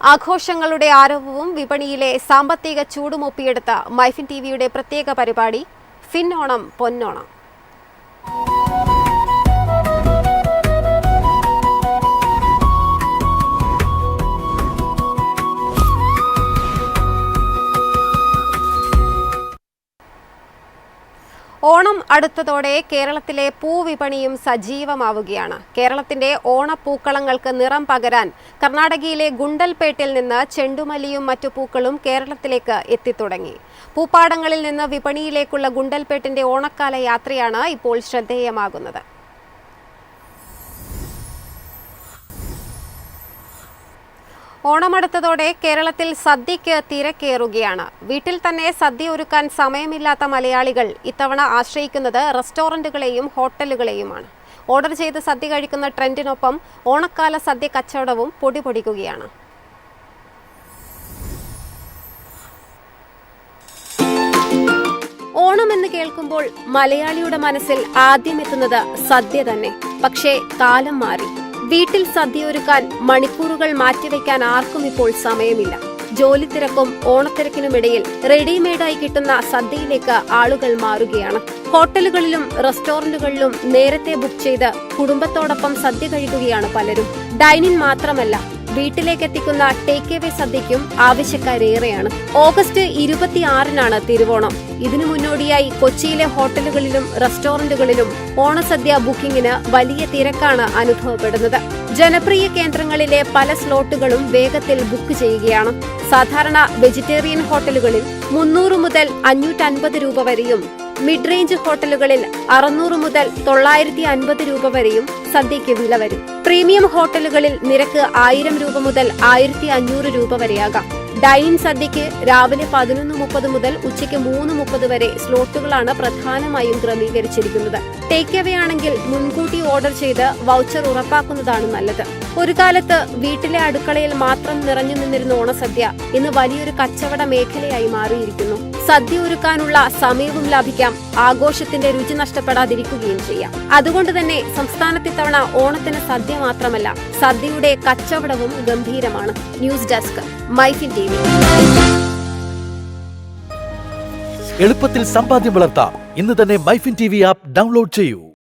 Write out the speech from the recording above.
ആഘോഷങ്ങളുടെ ആരവവും വിപണിയിലെ സാമ്പത്തിക ചൂടും ഒപ്പിയെടുത്ത മൈഫിൻ ടിവിയുടെ പ്രത്യേക പരിപാടി ഫിന്നോണം പൊന്നോണം. ഓണം അടുത്തതോടെ കേരളത്തിലെ പൂവിപണിയും സജീവമാവുകയാണ്. കേരളത്തിന്റെ ഓണപ്പൂക്കളങ്ങൾക്ക് നിറം പകരാൻ കർണാടകയിലെ ഗുണ്ടൽപേട്ടിൽ നിന്ന് ചെണ്ടുമല്ലിയും മറ്റു പൂക്കളും കേരളത്തിലേക്ക് എത്തിത്തുടങ്ങി. പൂപ്പാടങ്ങളിൽ നിന്ന് വിപണിയിലേക്കുള്ള ഗുണ്ടൽപേട്ടിന്റെ ഓണക്കാല യാത്രയാണ് ഇപ്പോൾ ശ്രദ്ധേയമാകുന്നത്. ഓണമടുത്തതോടെ കേരളത്തിൽ സദ്യയ്ക്ക് തിരക്കേറുകയാണ്. വീട്ടിൽ തന്നെ സദ്യ ഒരുക്കാൻ സമയമില്ലാത്ത മലയാളികൾ ഇത്തവണ ആശ്രയിക്കുന്നത് റെസ്റ്റോറന്റുകളെയും ഹോട്ടലുകളെയുമാണ്. ഓർഡർ ചെയ്ത് സദ്യ കഴിക്കുന്ന ട്രെൻഡിനൊപ്പം ഓണക്കാല സദ്യ കച്ചവടവും പൊടിപൊടിക്കുകയാണ്. ഓണം എന്ന് കേൾക്കുമ്പോൾ മലയാളിയുടെ മനസ്സിൽ ആദ്യം എത്തുന്നത് സദ്യ തന്നെ. പക്ഷേ കാലം മാറി. വീട്ടിൽ സദ്യയൊരുക്കാൻ മണിക്കൂറുകൾ മാറ്റിവെക്കാൻ ആർക്കും ഇപ്പോൾ സമയമില്ല. ജോലി തിരക്കും ഓണത്തിരക്കിനുമിടയിൽ റെഡിമെയ്ഡായി കിട്ടുന്ന സദ്യയിലേക്ക് ആളുകൾ മാറുകയാണ്. ഹോട്ടലുകളിലും റെസ്റ്റോറന്റുകളിലും നേരത്തെ ബുക്ക് ചെയ്ത് കുടുംബത്തോടൊപ്പം സദ്യ കഴിക്കുകയാണ് പലരും. ഡൈനിങ് മാത്രമല്ല, വീട്ടിലേക്ക് എത്തിക്കുന്ന ടേക്ക് എവേ സദ്യയ്ക്കും ആവശ്യക്കാരേറെയാണ്. ഓഗസ്റ്റ് 26-നാണ് തിരുവോണം. ഇതിനു മുന്നോടിയായി കൊച്ചിയിലെ ഹോട്ടലുകളിലും റെസ്റ്റോറന്റുകളിലും ഓണസദ്യ ബുക്കിംഗിന് വലിയ തിരക്കാണ് അനുഭവപ്പെടുന്നത്. ജനപ്രിയ കേന്ദ്രങ്ങളിലെ പല സ്ലോട്ടുകളും വേഗത്തിൽ ബുക്ക് ചെയ്യുകയാണ്. സാധാരണ വെജിറ്റേറിയൻ ഹോട്ടലുകളിൽ 300 മുതൽ 550 രൂപ വരെയും മിഡ് റേഞ്ച് ഹോട്ടലുകളിൽ 600 മുതൽ 950 രൂപ വരെയും സദ്യയ്ക്ക് വില വരും. പ്രീമിയം ഹോട്ടലുകളിൽ നിരക്ക് 1000 രൂപ മുതൽ 1500 രൂപ വരെയാകാം. ഡൈനിങ് സദ്യയ്ക്ക് രാവിലെ 11:30 മുതൽ ഉച്ചയ്ക്ക് 3:30 വരെ സ്ലോട്ടുകളാണ് പ്രധാനമായും ക്രമീകരിച്ചിരിക്കുന്നത്. ടേക്ക് അവേ ആണെങ്കിൽ മുൻകൂട്ടി ഓർഡർ ചെയ്ത് വൗച്ചർ ഉറപ്പാക്കുന്നതാണ് നല്ലത്. ഒരു കാലത്ത് വീട്ടിലെ അടുക്കളയിൽ മാത്രം നിറഞ്ഞു നിന്നിരുന്ന ഓണസദ്യ ഇന്ന് വലിയൊരു കച്ചവട മേഖലയായി മാറിയിരിക്കുന്നു. സദ്യ ഒരുക്കാനുള്ള സമയവും ലാഭിക്കാം, ആഘോഷത്തിന്റെ രുചി നഷ്ടപ്പെടാതിരിക്കുകയും ചെയ്യാം. അതുകൊണ്ട് തന്നെ സംസ്ഥാനത്ത് ഇത്തവണ ഓണത്തിന് സദ്യ മാത്രമല്ല, സദ്യയുടെ കച്ചവടവും ഗംഭീരമാണ്. News desk, MyFin TV. എളുപ്പത്തിൽ സമ്പാദ്യം വളർത്താം. ഇന്ന് തന്നെ മൈഫിൻ ടിവി ആപ്പ് ഡൗൺലോഡ് ചെയ്യൂ.